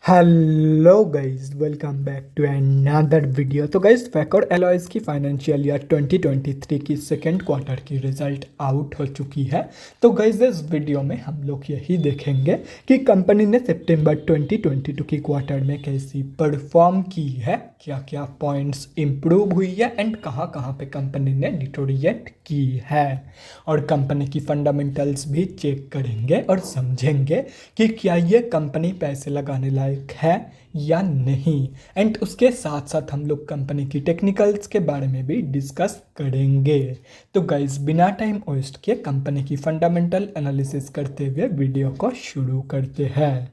Hello guys, welcome back to another video. तो guys, वैकॉर alloys की फाइनेंशियल ईयर 2023 की सेकेंड क्वार्टर की रिजल्ट आउट हो चुकी है। तो गाइस, इस वीडियो में हम लोग यही देखेंगे कि कंपनी ने सितंबर 2022 की क्वार्टर में कैसी परफॉर्म की है, क्या क्या पॉइंट्स इम्प्रूव हुई है एंड कहाँ कहाँ पे कंपनी ने डिटोरिएट की है। और कंपनी की फंडामेंटल्स भी चेक करेंगे और समझेंगे कि क्या ये कंपनी पैसे लगाने लायक है या नहीं। एंड उसके साथ साथ हम लोग कंपनी की टेक्निकल्स के बारे में भी डिस्कस करेंगे। तो गाइस, बिना टाइम वेस्ट किए कंपनी की फंडामेंटल एनालिसिस करते हुए वीडियो को शुरू करते हैं।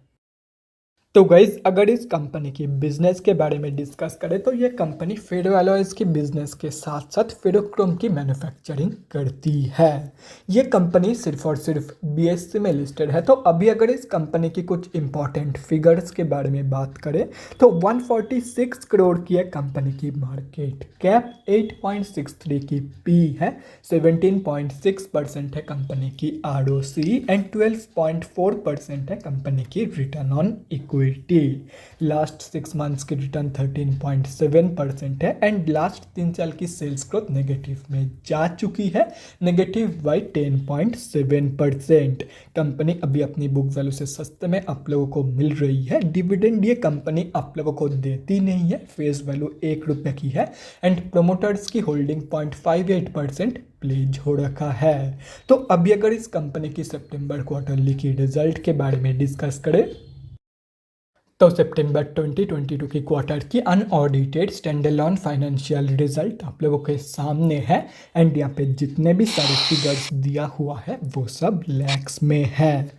तो गाइज, अगर इस कंपनी की बिजनेस के बारे में डिस्कस करें तो ये कंपनी फेरो एलॉयज़ की बिजनेस के साथ साथ फेरोक्रोम की मैन्युफैक्चरिंग करती है। ये कंपनी सिर्फ और सिर्फ बीएससी में लिस्टेड है। तो अभी अगर इस कंपनी की कुछ इंपॉर्टेंट फिगर्स के बारे में बात करें तो 146 करोड़ की है कंपनी की मार्केट कैप, 8.63 की पी है, 17.6% है कंपनी की आरओसी एंड 12.4% है कंपनी की return on equity. Last 6 months की रिटर्न 13.7% है एंड लास्ट 3 साल की सेल्स ग्रोथ नेगेटिव में जा चुकी है, नेगेटिव बाई 10.7%। कंपनी अभी अपनी बुक वैल्यू से सस्ते में आप लोगों को मिल रही है। डिविडेंड ये कंपनी आप लोगों को देती नहीं है, फेस वैल्यू 1 रुपये की है एंड प्रोमोटर्स की होल्डिंग 0.58% प्लेज हो रखा है। तो अभी अगर इस कंपनी की सितंबर क्वार्टरली की रिजल्ट के बारे में डिस्कस करें तो सितंबर 2022 की क्वार्टर की अनऑडिटेड स्टैंडअलोन फाइनेंशियल रिजल्ट आप लोगों के सामने है एंड यहाँ पे जितने भी सारे फिगर्स दिया हुआ है वो सब लैक्स में है।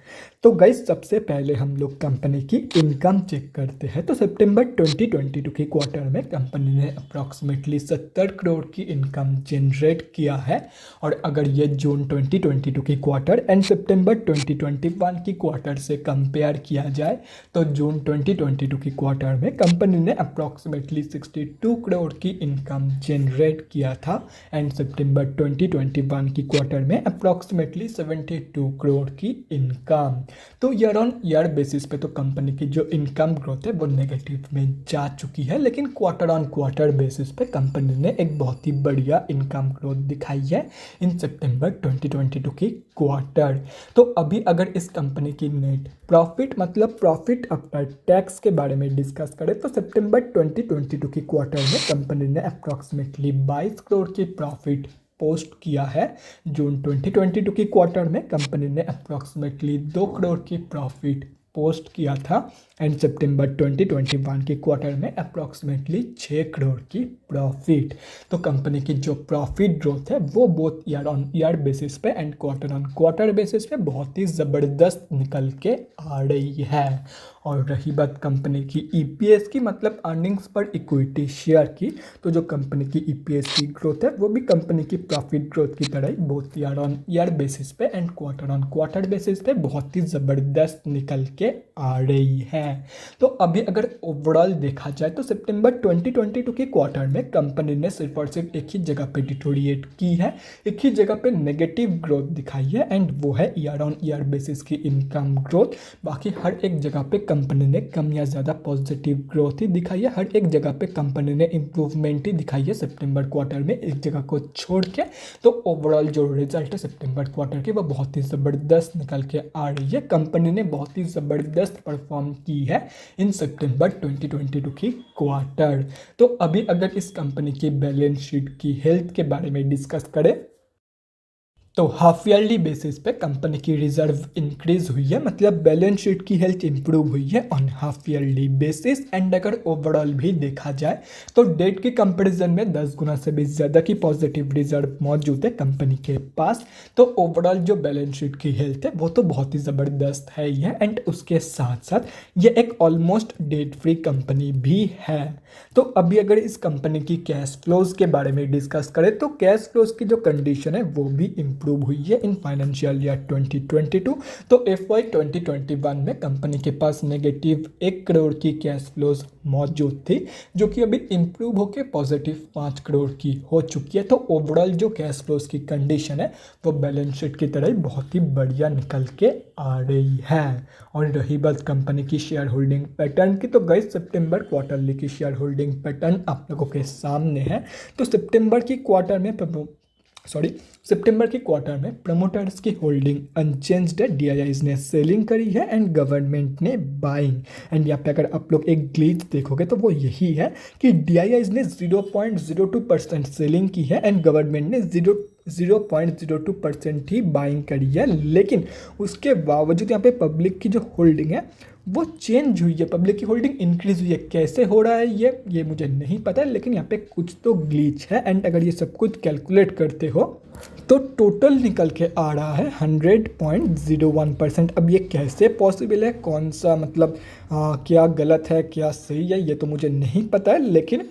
तो गाइस, सबसे पहले हम लोग कंपनी की इनकम चेक करते हैं। तो सितंबर 2022 की क्वार्टर में कंपनी ने अप्रॉक्सीमेटली 70 करोड़ की इनकम जनरेट किया है। और अगर ये जून 2022 की क्वार्टर एंड सितंबर 2021 की क्वार्टर से कंपेयर किया जाए तो जून 2022 की क्वार्टर में कंपनी ने अप्रॉक्सीमेटली 62 करोड़ की इनकम जनरेट किया था एंड सितंबर 2021 की क्वार्टर में अप्रॉक्सीमेटली 72 करोड़ की इनकम। तो ईयर ऑन ईयर बेसिस पे तो कंपनी की जो इनकम ग्रोथ है वो नेगेटिव में जा चुकी है, लेकिन क्वार्टर ऑन क्वार्टर बेसिस पे कंपनी ने एक बहुत ही बढ़िया इनकम ग्रोथ दिखाई है इन सितंबर 2022 की क्वार्टर। तो अभी अगर इस कंपनी की नेट प्रॉफिट मतलब प्रॉफिट आफ्टर टैक्स के बारे में डिस्कस करें तो सितंबर 2022 की क्वार्टर में कंपनी ने अप्रॉक्सीमेटली 22 करोड़ की प्रॉफिट पोस्ट किया है। जून 2022 की क्वार्टर में कंपनी ने अप्रॉक्सीमेटली 2 करोड़ की प्रॉफिट पोस्ट किया था एंड सितंबर 2021 की क्वार्टर में अप्रॉक्सीमेटली 6 करोड़ की प्रॉफिट। तो कंपनी की जो प्रॉफिट ग्रोथ है वो both year on year basis पे and quarter on quarter basis पे बहुत ही ज़बरदस्त निकल के आ रही है। और रही बात कंपनी की ईपीएस की मतलब अर्निंग्स पर इक्विटी शेयर की, तो जो कंपनी की ईपीएस की ग्रोथ है वो भी कंपनी की प्रॉफिट ग्रोथ की तरह ही बहुत ईयर ऑन ईयर बेसिस पे and quarter on quarter basis पे बहुत ही ज़बरदस्त निकल के आ रही है। तो अभी अगर ओवरऑल देखा जाए तो सितंबर 2022 के क्वार्टर में कंपनी ने सिर्फ और सिर्फ एक ही जगह पे डिटोरिएट की है, एक ही जगह पे नेगेटिव ग्रोथ दिखाई है एंड वो है ईयर ऑन ईयर बेसिस की इनकम ग्रोथ। बाकी हर एक जगह पे कंपनी ने कम या ज़्यादा पॉजिटिव ग्रोथ ही दिखाई है, हर एक जगह पे कंपनी ने इम्प्रूवमेंट ही दिखाई है सितंबर क्वार्टर में एक जगह को छोड़ के। तो ओवरऑल जो रिजल्ट है सितंबर क्वार्टर की वो बहुत ही ज़बरदस्त निकल के आ रही है। कंपनी ने बहुत ही ज़बरदस्त परफॉर्म की है इन सितंबर 2022 की क्वार्टर। तो अभी अगर इस कंपनी की बैलेंस शीट की हेल्थ के बारे में डिस्कस करें तो हाफ ईयरली बेसिस पे कंपनी की रिजर्व इंक्रीज हुई है, मतलब बैलेंस शीट की हेल्थ इंप्रूव हुई है on half yearly basis. And अगर ओवरऑल भी देखा जाए तो डेट के कंपैरिजन में 10 गुना से भी ज़्यादा की पॉजिटिव रिजर्व मौजूद है कंपनी के पास। तो ओवरऑल जो बैलेंस शीट की हेल्थ है वो तो बहुत ही ज़बरदस्त है ही है एंड उसके साथ साथ ये एक ऑलमोस्ट डेट फ्री कंपनी भी है। तो अभी अगर इस कंपनी की कैश फ्लोज के बारे में डिस्कस करें तो कैश फ्लोज की जो कंडीशन है वो भी इम्प्रूव हुई है इन फाइनेंशियल ईयर 2022। तो FY 2021 में कंपनी के पास नेगेटिव 1 करोड़ की कैश फ्लोज मौजूद थी, जो कि अभी इम्प्रूव होकर पॉजिटिव 5 करोड़ की हो चुकी है। तो ओवरऑल जो कैश फ्लोज की कंडीशन है वो बैलेंस शीट की तरह ही बहुत ही बढ़िया निकल के आ रही है। और रही बात कंपनी की शेयर होल्डिंग पैटर्न की, तो गाइस सितंबर क्वार्टरली की शेयर होल्डिंग पैटर्न आप लोगों के सामने है। तो सितंबर की क्वार्टर में प्रमोटर्स की होल्डिंग अनचेंज्ड है, DIIs ने सेलिंग करी है एंड गवर्नमेंट ने बाइंग। एंड यहाँ पे अगर आप लोग एक ग्लिच देखोगे तो वो यही है कि DIIs ने 0.02% सेलिंग की है एंड गवर्नमेंट ने 0.02% ही बाइंग करी है। लेकिन उसके बावजूद यहाँ पे पब्लिक की जो होल्डिंग है वो चेंज हुई है, पब्लिक की होल्डिंग इंक्रीज हुई है। कैसे हो रहा है ये मुझे नहीं पता है, लेकिन यहाँ पे कुछ तो ग्लिच है। एंड अगर ये सब कुछ कैलकुलेट करते हो तो टोटल निकल के आ रहा है 100.01%। अब ये कैसे पॉसिबल है, कौन सा मतलब क्या गलत है क्या सही है ये तो मुझे नहीं पता है, लेकिन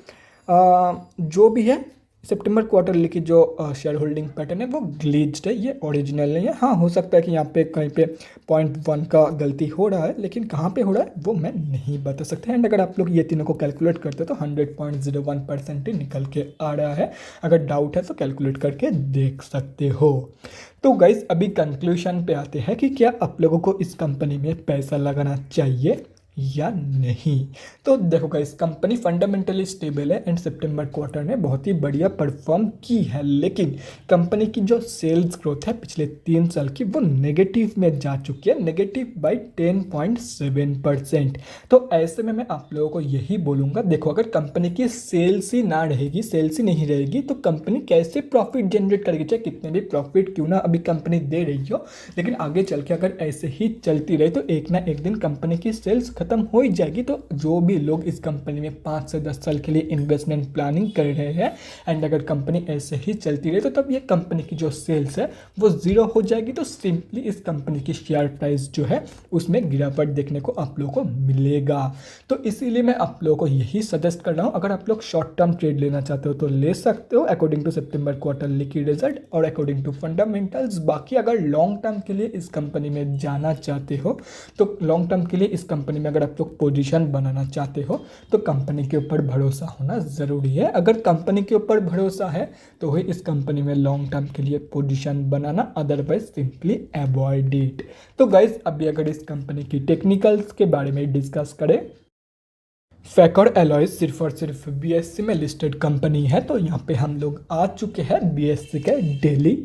जो भी है सितंबर क्वार्टरली की जो शेयर होल्डिंग पैटर्न है वो ग्लिच्ड है, ये ओरिजिनल नहीं है। हाँ, हो सकता है कि यहाँ पे कहीं पे 0.1 का गलती हो रहा है, लेकिन कहाँ पे हो रहा है वो मैं नहीं बता सकता। एंड अगर आप लोग ये तीनों को कैलकुलेट करते हो तो 100.01% ही निकल के आ रहा है। अगर डाउट है तो कैलकुलेट करके देख सकते हो। तो गाइज अभी कंक्लूजन पे आते हैं कि क्या आप लोगों को इस कंपनी में पैसा लगाना चाहिए या नहीं। तो देखो गाइस, कंपनी फंडामेंटली स्टेबल है एंड सितंबर क्वार्टर ने बहुत ही बढ़िया परफॉर्म की है, लेकिन कंपनी की जो सेल्स ग्रोथ है पिछले 3 साल की वो नेगेटिव में जा चुकी है, नेगेटिव बाई 10.7%। तो ऐसे में मैं आप लोगों को यही बोलूँगा, देखो अगर कंपनी की सेल्स ही नहीं रहेगी तो कंपनी कैसे प्रॉफिट जनरेट करेगी, चाहे कितने भी प्रॉफिट क्यों ना अभी कंपनी दे रही हो, लेकिन आगे चल के अगर ऐसे ही चलती रही तो एक ना एक दिन कंपनी की सेल्स खत्म हो ही जाएगी। तो जो भी लोग इस कंपनी में 5 से 10 साल के लिए इन्वेस्टमेंट प्लानिंग कर रहे हैं एंड अगर कंपनी ऐसे ही चलती रहे तो तब ये कंपनी की जो सेल्स है वो ज़ीरो हो जाएगी। तो सिंपली इस कंपनी की शेयर प्राइस जो है उसमें गिरावट देखने को आप लोगों को मिलेगा। तो इसीलिए मैं आप लोगों को यही सजेस्ट कर रहा हूँ, अगर आप लोग शॉर्ट टर्म ट्रेड लेना चाहते हो तो ले सकते हो अकॉर्डिंग टू सितंबर क्वार्टरली की रिजल्ट और अकॉर्डिंग टू फंडामेंटल्स। बाकी अगर लॉन्ग टर्म के लिए इस कंपनी में जाना चाहते हो तो लॉन्ग टर्म के लिए इस कंपनी में अगर आप लोग पोजीशन बनाना चाहते हो तो कंपनी के ऊपर भरोसा होना ज़रूरी है। अगर कंपनी के ऊपर भरोसा है तो ही इस कंपनी में लॉन्ग टर्म के लिए position banana, otherwise simply avoid it. तो गाइज अभी अगर इस कंपनी की टेक्निकल्स के बारे में डिस्कस करें, फैकर एलॉयज सिर्फ और सिर्फ BSE में लिस्टेड कंपनी है। तो यहाँ पे हम लोग आ चुके हैं BSE के डेली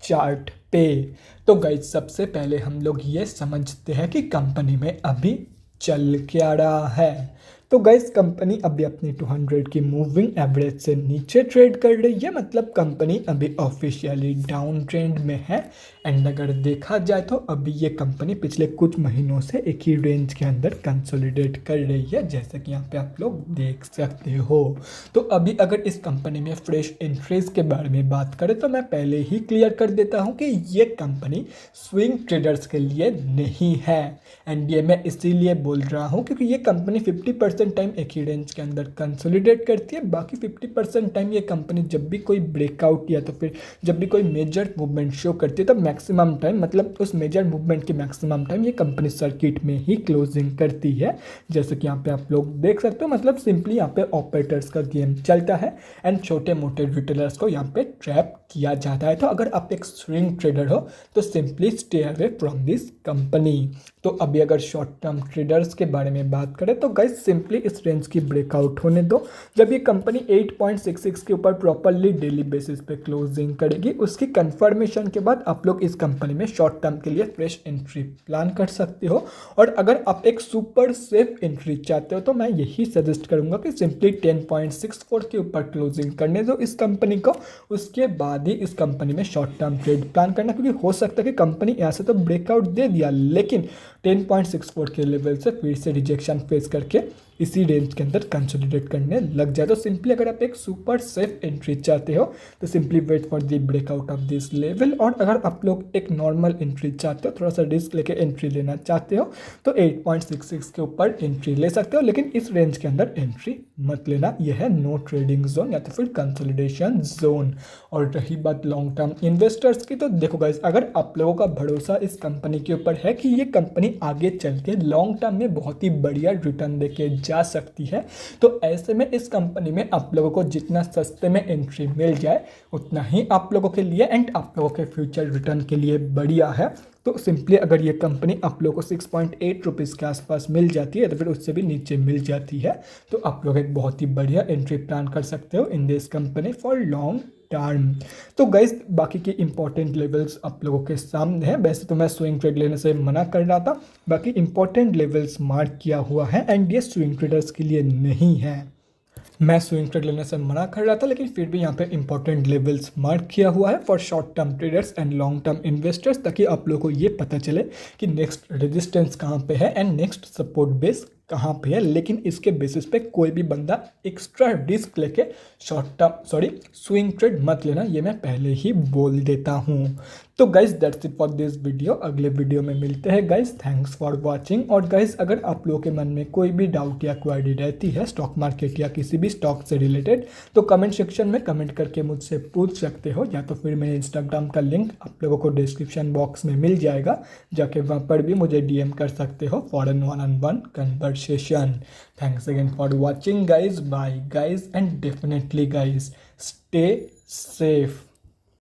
चार्ट पे। तो गाइज सबसे पहले हम लोग ये समझते हैं कि कंपनी में अभी चल क्या रहा है। तो गाइस कंपनी अभी अपनी 200 की मूविंग एवरेज से नीचे ट्रेड कर रही है, मतलब कंपनी अभी ऑफिशियली डाउन ट्रेंड में है। एंड अगर देखा जाए तो अभी ये कंपनी पिछले कुछ महीनों से एक ही रेंज के अंदर कंसोलिडेट कर रही है, जैसे कि यहाँ पे आप लोग देख सकते हो। तो अभी अगर इस कंपनी में फ्रेश एंट्रीज के बारे में बात करें तो मैं पहले ही क्लियर कर देता हूँ कि ये कंपनी स्विंग ट्रेडर्स के लिए नहीं है। एंड ये मैं इसीलिए बोल रहा हूँ क्योंकि ये कंपनी 50% टाइम एक ही रेंज के अंदर कंसोलिडेट करती है, बाकी 50% टाइम ये कंपनी जब भी कोई ब्रेकआउट या तो फिर जब भी कोई मेजर मूवमेंट शो करती है तब मैक्सिमम टाइम, मतलब उस मेजर मूवमेंट की मैक्सिमम टाइम ये कंपनी सर्किट में ही क्लोजिंग करती है, जैसे कि यहाँ पे आप लोग देख सकते हो। मतलब सिंपली यहाँ पे ऑपरेटर्स का गेम चलता है एंड छोटे मोटे रिटेलर्स को यहाँ पे ट्रैप किया जाता है। तो अगर आप एक स्विंग ट्रेडर हो तो simply stay away from this company. तो अभी अगर शॉर्ट टर्म ट्रेडर्स के बारे में बात करें तो गाइस सिंपली इस रेंज की ब्रेकआउट होने दो। जब ये कंपनी 8.66 के ऊपर प्रॉपरली डेली बेसिस पे क्लोजिंग करेगी, उसकी कंफर्मेशन के बाद आप लोग इस कंपनी में शॉर्ट टर्म के लिए फ्रेश एंट्री प्लान कर सकते हो। और अगर आप एक सुपर सेफ एंट्री चाहते हो तो मैं यही सजेस्ट करूंगा कि सिंपली 10.64 के ऊपर क्लोजिंग करने दो इस कंपनी को, उसके बाद ही इस कंपनी में शॉर्ट टर्म ट्रेड प्लान करना, क्योंकि हो सकता है कि कंपनी यहाँ से तो ब्रेकआउट दे दिया लेकिन 10.64 के लेवल से फिर से रिजेक्शन फेस करके इसी रेंज के अंदर कंसोलिडेट करने लग जाए। तो सिंपली अगर आप एक सुपर सेफ एंट्री चाहते हो तो simply wait for the breakout of this level. और अगर आप लोग एक नॉर्मल एंट्री चाहते हो, थोड़ा सा रिस्क लेके एंट्री लेना चाहते हो तो 8.66 के ऊपर एंट्री ले सकते हो, लेकिन इस रेंज के अंदर एंट्री मत लेना। यह है नो ट्रेडिंग जोन या तो फिर कंसोलिडेशन जोन। और रही बात लॉन्ग टर्म इन्वेस्टर्स की, तो देखो गाइस, अगर आप लोगों का भरोसा इस कंपनी के ऊपर है कि ये कंपनी आगे चल के लॉन्ग टर्म में बहुत ही बढ़िया रिटर्न देके जा सकती है, तो ऐसे में इस कंपनी में आप लोगों को जितना सस्ते में एंट्री मिल जाए उतना ही आप लोगों के लिए एंड आप लोगों के फ्यूचर रिटर्न के लिए बढ़िया है। तो सिंपली अगर ये कंपनी आप लोगों को 6.8 रुपीज़ के आसपास मिल जाती है, तो फिर उससे भी नीचे मिल जाती है, तो आप लोग एक बहुत ही बढ़िया एंट्री प्लान कर सकते हो in this company for long term. तो गाइस, बाकी के इंपॉर्टेंट लेवल्स आप लोगों के सामने हैं। वैसे तो मैं स्विंग ट्रेड लेने से मना कर रहा था, बाकी इंपॉर्टेंट लेवल्स मार्क किया हुआ है एंड ये स्विंग ट्रेडर्स के लिए नहीं है। मैं स्विंग ट्रेड लेने से मना कर रहा था, लेकिन फिर भी यहाँ पे इंपॉर्टेंट लेवल्स मार्क किया हुआ है for short term traders and long term investors, ताकि आप लोगों को ये पता चले कि नेक्स्ट रेजिस्टेंस कहाँ पे है एंड नेक्स्ट सपोर्ट बेस कहाँ पे है। लेकिन इसके बेसिस पे कोई भी बंदा एक्स्ट्रा रिस्क लेके स्विंग ट्रेड मत लेना, ये मैं पहले ही बोल देता हूँ। तो guys that's it for this video. अगले वीडियो में मिलते हैं गाइज। Thanks for watching. और गाइज, अगर आप लोगों के मन में कोई भी डाउट या क्वेरी रहती है स्टॉक मार्केट या किसी भी स्टॉक से रिलेटेड, तो कमेंट सेक्शन में कमेंट करके मुझसे पूछ सकते हो, या तो फिर मेरे इंस्टाग्राम का लिंक आप लोगों को डिस्क्रिप्शन बॉक्स में मिल जाएगा, जाके वहाँ पर भी मुझे DM कर सकते हो for an 1-on-1 conversation. Thanks again for watching guys. Bye guys and definitely guys stay safe.